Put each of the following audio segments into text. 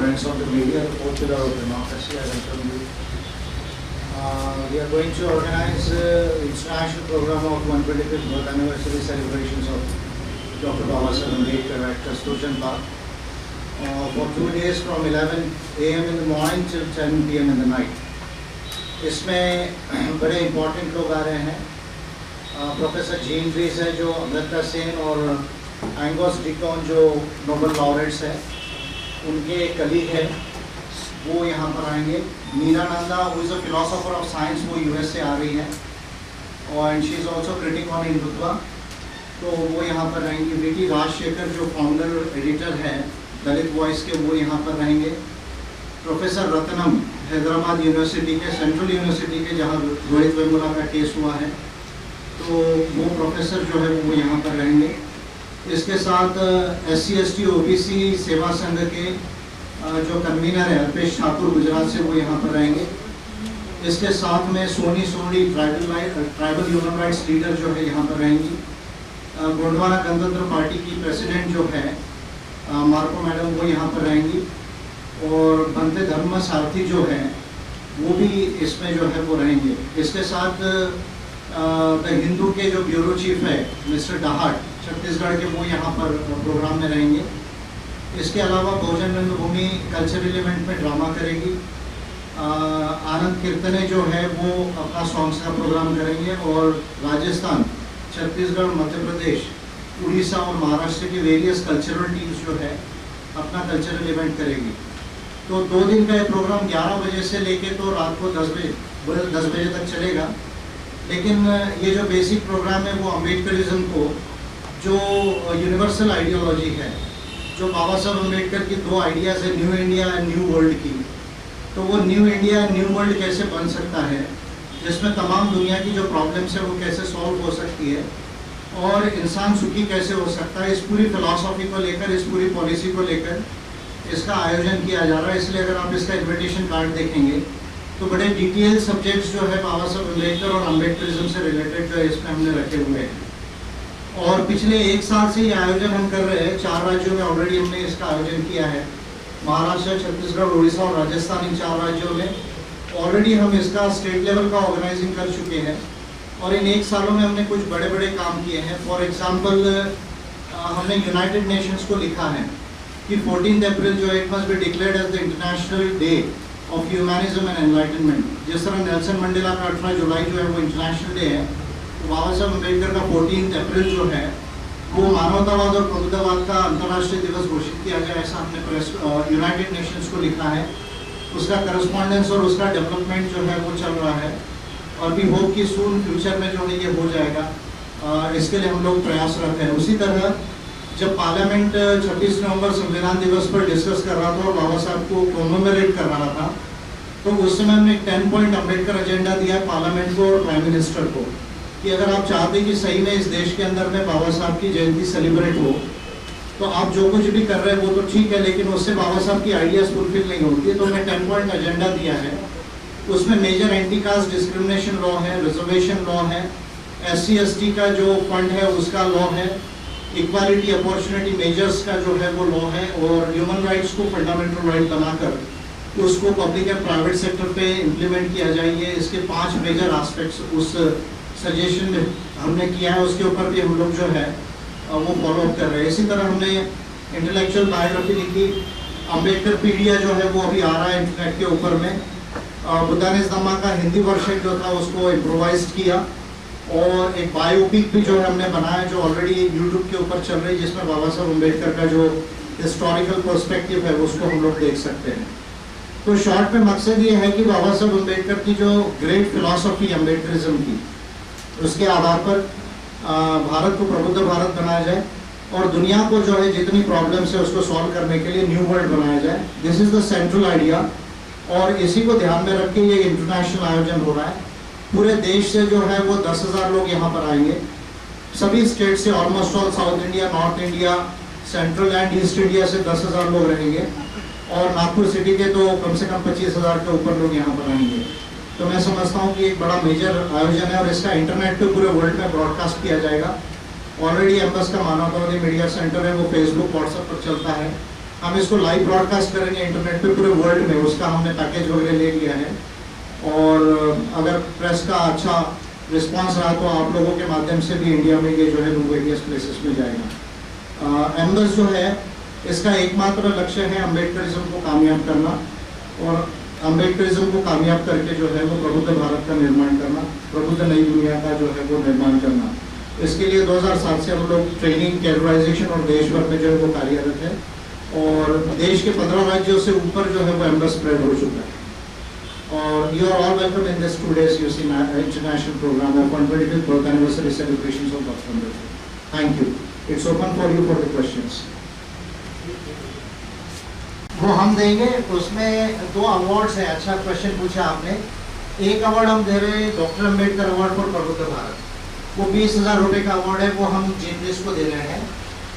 friends of the media, the popular of democracy, I welcome you. We are going to organize international program of 125th birth anniversary celebrations of Dr. Babasaheb Ambedkar at Kasturjan Park for 2 days from 11 AM in the morning till 10 PM in the night. इसमें बड़े important लोग आ रहे हैं. Professor gene रीस है जो अमृता सेन और Angus Deaton जो Nobel laureates है उनके कलीग है वो यहाँ पर आएंगे. Meera Nanda who is a philosopher of science वो यूएस से आ रही है और she is also critic on Hindutva तो वो यहाँ पर रहेंगी. वीटी राजशेखर जो फाउंडर एडिटर है दलित वॉइस के वो यहाँ पर रहेंगे. प्रोफेसर रत्नम हैदराबाद यूनिवर्सिटी के सेंट्रल यूनिवर्सिटी के जहाँ रोहित वेमुला का केस हुआ है तो वो प्रोफेसर जो है वो यहाँ पर रहेंगे. इसके साथ SC ST OBC सेवा संघ के जो कन्वीनर है अल्पेश ठाकुर गुजरात से वो यहाँ पर रहेंगे. इसके साथ में Soni Soni tribal human rights leader जो है यहाँ पर रहेंगी. गोंडवाना गणतंत्र पार्टी की प्रेसिडेंट जो है मार्को मैडम वो यहाँ पर रहेंगी और बनते धर्म सारथी जो है वो भी इसमें जो है वो रहेंगे. इसके साथ द हिंदू के जो ब्यूरो चीफ है मिस्टर डाहट छत्तीसगढ़ के वो यहाँ पर प्रोग्राम में रहेंगे. इसके अलावा बहुजन रंगभूमि कल्चरल इवेंट में ड्रामा करेगी. आनंद कीर्तने जो है वो अपना सॉन्ग्स का प्रोग्राम करेंगे और राजस्थान छत्तीसगढ़ मध्य प्रदेश उड़ीसा और महाराष्ट्र की वेरियस कल्चरल टीम्स जो है अपना कल्चरल इवेंट करेगी. तो 2 दिन का ये प्रोग्राम 11 बजे से लेके तो रात को 10 बजे तक चलेगा. लेकिन ये जो बेसिक प्रोग्राम है वो अम्बेडकरिज्म को जो यूनिवर्सल आइडियोलॉजी है जो बाबा साहब अम्बेडकर की 2 आइडियाज़ है new India and new world की तो वो न्यू इंडिया न्यू वर्ल्ड कैसे बन सकता है जिसमें तमाम दुनिया की जो प्रॉब्लम्स है वो कैसे सॉल्व हो सकती है और इंसान सुखी कैसे हो सकता है. इस पूरी फिलॉसफी को लेकर इस पूरी पॉलिसी को लेकर इसका आयोजन किया जा रहा है. इसलिए अगर आप इसका इन्विटेशन कार्ड देखेंगे तो बड़े डिटेल सब्जेक्ट्स जो है बाबा साहब अम्बेडकर और अम्बेडकरिज्म से रिलेटेड जो है इसमें हमने रखे हुए हैं. और पिछले 1 साल से ये आयोजन हम कर रहे हैं. 4 राज्यों में ऑलरेडी हमने इसका आयोजन किया है. महाराष्ट्र छत्तीसगढ़ उड़ीसा और राजस्थान इन 4 राज्यों में ऑलरेडी हम इसका स्टेट लेवल का ऑर्गेनाइजिंग कर चुके हैं और इन 1 सालों में हमने कुछ बड़े बड़े काम किए हैं. फॉर एग्जाम्पल हमने यूनाइटेड नेशंस को लिखा है कि 14 अप्रैल जो it must be declared as the international day of humanism and enlightenment. जिस तरह नेल्सन मंडेला का 18 जुलाई जो है वो इंटरनेशनल डे है तो बाबा साहब अम्बेडकर का 14 अप्रैल जो है वो मानवतावाद और प्रबुद्धवाद का अंतर्राष्ट्रीय दिवस घोषित किया जाए ऐसा हमने यूनाइटेड नेशंस को लिखा है. उसका करस्पॉन्डेंस और उसका डेवलपमेंट जो है वो चल रहा है और भी होप कि सून फ्यूचर में जो है ये हो जाएगा. इसके लिए हम लोग प्रयासरत हैं. उसी तरह जब पार्लियामेंट 26 नवंबर संविधान दिवस पर डिस्कस कर रहा था और बाबा साहब को कॉमेमोरेट कर रहा था तो उस समय हमने एक 10 पॉइंट अम्बेडकर एजेंडा दिया पार्लियामेंट को और प्राइम मिनिस्टर को कि अगर आप चाहते कि सही में इस देश के अंदर में बाबा साहब की जयंती सेलिब्रेट हो तो आप जो कुछ भी कर रहे हैं वो तो ठीक है लेकिन उससे बाबा साहब की आइडियाज़ फुलफिल नहीं होती है. तो हमने 10 पॉइंट एजेंडा दिया है. उसमें major anti caste discrimination law है, रिजर्वेशन लॉ है, SC ST का जो फंड है उसका लॉ है, इक्वालिटी अपॉर्चुनिटी मेजर्स का जो है वो लॉ है और ह्यूमन राइट्स को फंडामेंटल राइट बनाकर उसको पब्लिक एंड प्राइवेट सेक्टर पे इम्प्लीमेंट किया जाएगी. इसके 5 मेजर एस्पेक्ट्स उस सजेशन में हमने किया है. उसके ऊपर भी हम लोग जो है वो फॉलोअप कर रहे हैं. इसी तरह हमने इंटेलेक्चुअल बायोग्राफी लिखी. अम्बेडकर पीडिया जो है वो अभी आ रहा है इंटरनेट के ऊपर में. बुद्धानिस धम्मा का हिंदी वर्शन जो था उसको इम्प्रोवाइज किया और एक बायोपिक भी जो है हमने बनाया जो ऑलरेडी यूट्यूब के ऊपर चल रही है जिसमें बाबा साहब अम्बेडकर का जो हिस्टोरिकल पर्सपेक्टिव है उसको हम लोग देख सकते हैं. तो शॉर्ट में मकसद ये है कि बाबा साहब अम्बेडकर की जो ग्रेट फिलॉसफी अम्बेडकरिज्म की उसके आधार पर भारत को प्रबुद्ध भारत बनाया जाए और दुनिया को जो है जितनी प्रॉब्लम्स है उसको सॉल्व करने के लिए न्यू वर्ल्ड बनाया जाए. This is the central idea और इसी को ध्यान में रख के ये इंटरनेशनल आयोजन हो रहा है. पूरे देश से जो है वो 10,000 लोग यहाँ पर आएंगे. सभी स्टेट से almost all south India, north India, central and east India से 10,000 लोग रहेंगे और नागपुर सिटी के तो कम से कम 25,000 के ऊपर लोग यहाँ पर आएंगे. तो मैं समझता हूँ कि एक बड़ा मेजर आयोजन है और इसका इंटरनेट पे पूरे वर्ल्ड में ब्रॉडकास्ट किया जाएगा. ऑलरेडी एम्बस का मानवतावादी मीडिया सेंटर है वो फेसबुक व्हाट्सएप पर चलता है. हम इसको लाइव ब्रॉडकास्ट करेंगे इंटरनेट पे पूरे वर्ल्ड में, उसका हमने पैकेज वगैरह ले लिया है। और अगर प्रेस का अच्छा रिस्पांस रहा तो आप लोगों के माध्यम से भी इंडिया में ये जो है वो वेरियस प्लेसेस में जाएगा। एम्बस जो है इसका एकमात्र लक्ष्य है अम्बेडकरिज्म को कामयाब करना, और अम्बेडकरिज्म को कामयाब करके जो है वो प्रबुद्ध भारत का निर्माण करना, प्रबुद्ध नई दुनिया का जो है वो निर्माण करना। इसके लिए 2007 से हम लोग ट्रेनिंग, कैडराइजेशन और देश भर में जो है वो कार्यरत है, और देश के 15 राज्यों से ऊपर जो है वो एम्बस स्प्रेड हो चुका है। और you are all welcome in this 2 days UC international program of 125th birth anniversary celebrations of Dr. Ambedkar. Thank you. It's open for you for the questions. वो हम देंगे, उसमें 2 अवार्ड्स है। अच्छा क्वेश्चन पूछा आपने। एक अवार्ड हम दे रहे हैं डॉक्टर अम्बेडकर अवार्ड फॉर प्रबुद्ध भारत, वो 20,000 रुपये का अवार्ड है, वो हम जर्नलिस्ट को दे रहे हैं।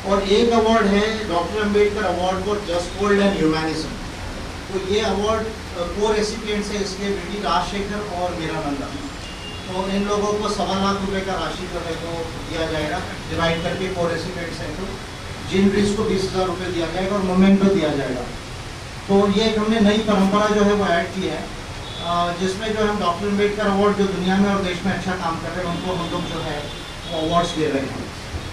और एक अवार्ड है doctor Ambedkar award for just world and humanism. तो ये अवार्ड 4 रेसिपिएंट्स है इसके, वीटी राजशेखर और मीरानंदा। तो इन लोगों को 1.25 लाख रुपए का राशि जो है वो दिया जाएगा, डिवाइड करके 4 रेसिपिएंट्स हैं। तो जिन ब्रिज को 20,000 रुपये दिया जाएगा और मोमेंटो दिया जाएगा। तो ये एक हमने नई परंपरा जो है वो ऐड की है, जिसमें जो हम डॉक्टर अम्बेडकर अवार्ड जो दुनिया में और देश में अच्छा काम कर रहे हैं उनको हम लोग जो है वो अवार्ड्स दे रहे हैं।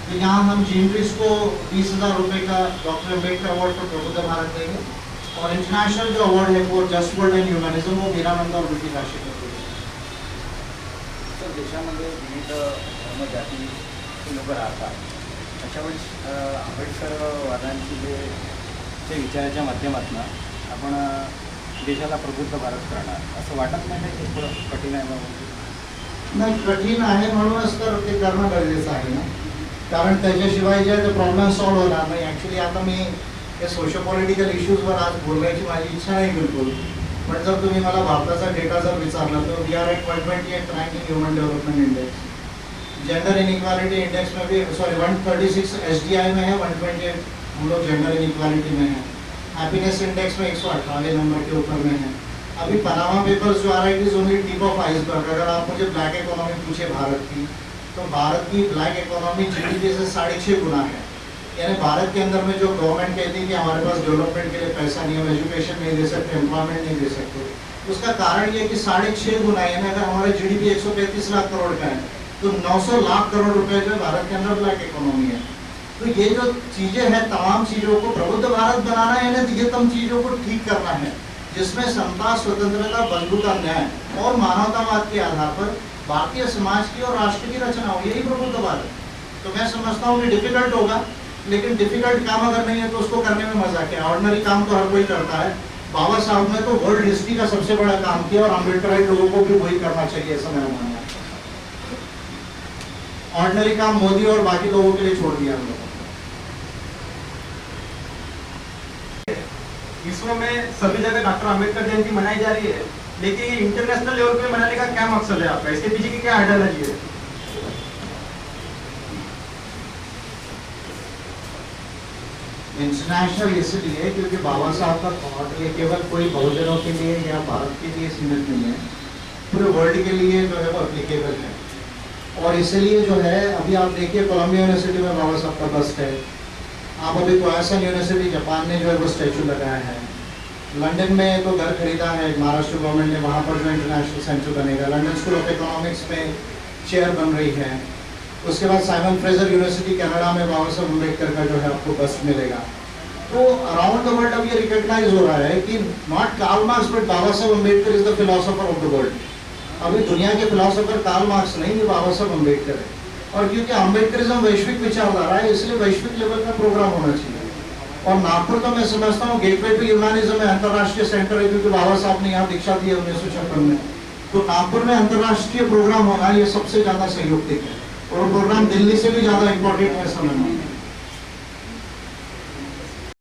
तो यहाँ हम जिन ब्रिज को 20,000 रुपये का डॉक्टर अम्बेडकर अवार्ड फॉर प्रबुद्ध भारत देंगे, और इंटरनेशनल जो अवार्ड है वो जस्ट वर्ल्ड एंड ह्युमॅनिझम वो मीरानंदा और वीटी राजशेखर को देंगे। तर देशामध्ये विविध धर्मजाती लोक राहतात, अशावेळेस आंबेडकरवादांची जे विचाराच्या माध्यमातून आपण देशाला प्रबुद्ध भारत करणार असं वाटत नाही की थोडं कठीण आहे बाबा? नाही, कठीण आहे म्हणूनच तर ते करणं गरजेचं आहे ना, कारण त्याच्याशिवाय जे प्रॉब्लेम सॉल्व्ह होणार नाही। ॲक्च्युली आता मी हे सोशो पॉलिटिकल इश्यूजवर आज बोलण्याची माझी इच्छा नाही बिलकुल, पण जर तुम्ही मला भारताचा डेटा जर विचारला तर we are at 128 rank in human development index. Gender inequality index में भी 136 SDI में है, 128 हम लोग जेंडर इनइक्वालिटी में है। हैप्पीनेस इंडेक्स में 118 नंबर के ऊपर में है। अभी पनामा पेपर्स जो आ रहा है it is only tip of iceberg. अगर आप मुझे ब्लैक इकोनॉमी पूछे भारत की, तो भारत की ब्लैक इकोनॉमी GDP से 6.5 गुना है। यानी भारत के अंदर में जो गवर्नमेंट कहती है कि हमारे पास डेवलपमेंट के लिए पैसा नहीं, हम एजुकेशन नहीं दे सकते, एम्प्लॉयमेंट नहीं दे सकते, उसका कारण ये है कि 6.5 गुना है। यानी अगर हमारा GDP 135 लाख करोड़ का है तो 900 लाख करोड़ रुपए जो भारत के अंदर ब्लैक इकोनॉमी है। तो ये जो चीजें हैं, तमाम चीजों को प्रबुद्ध भारत बनाना है, यानी ये तमाम चीजों को ठीक करना है, जिसमें समता, स्वतंत्रता, बंधुता, न्याय और मानवतावाद के आधार पर भारतीय समाज की और राष्ट्र की रचना हो, यही प्रबुद्ध भारत। तो मैं समझता हूँ कि डिफिकल्ट होगा, लेकिन डिफिकल्ट काम अगर नहीं है तो उसको करने में मजा क्या है। ऑर्डिनरी काम तो हर कोई करता है। बाबा साहब ने तो वर्ल्ड हिस्ट्री का सबसे बड़ा काम किया, और अम्बेडकराइट लोगों को भी वही करना चाहिए, ऐसा मेरा मानना है। ऑर्डिनरी काम मोदी और बाकी लोगों के लिए छोड़ दिया हम लोगों। विश्व में सभी जगह डॉक्टर अम्बेडकर जयंती मनाई जा रही है, लेकिन इंटरनेशनल लेवल पे मनाने का क्या मकसद है आपका? इसके पीछे की क्या आइडियोलॉजी है? इंटरनेशनल इसलिए क्योंकि बाबा साहब का थॉट ये केवल कोई बहुजनों के लिए या भारत के लिए सीमित नहीं है, पूरे वर्ल्ड के लिए जो है वो एप्लीकेबल है। और इसलिए जो है अभी आप देखिए कोलंबिया यूनिवर्सिटी में बाबा साहब का बस्ट है। आप अभी कोयासन यूनिवर्सिटी जापान ने जो है वो स्टैचू लगाया है। लंदन में तो घर खरीदा है महाराष्ट्र गवर्नमेंट ने, वहाँ पर जो इंटरनेशनल सेंटर बनेगा। लंदन स्कूल ऑफ इकोनॉमिक्स में चेयर बन रही है। उसके बाद साइमन फ्रेजर यूनिवर्सिटी कनाडा में बाबा साहब अम्बेडकर का जो है आपको बस्ट मिलेगा। तो अराउंड द वर्ल्ड अब ये रिकॉग्नाइज हो रहा है कि not Karl Marx but Baba Saheb Ambedkar is the philosopher of the world. अभी दुनिया के फिलोसोफर कार्ल मार्क्स नहीं, ये बाबा साहब अम्बेडकर है। और क्योंकि अम्बेडकरिज्म वैश्विक विचारधारा है, इसलिए वैश्विक लेवल का प्रोग्राम होना चाहिए। और नागपुर तो मैं समझता हूँ गेटवे टू ह्यूमैनिज्म है, अंतर्राष्ट्रीय सेंटर है, क्योंकि बाबा साहब ने यहाँ दीक्षा दी है 1956 में। तो नागपुर में अंतर्राष्ट्रीय प्रोग्राम होना ये सबसे ज्यादा संयुक्तिक है, और प्रोग्राम दिल्ली से भी ज्यादा इम्पोर्टेंट है समय में।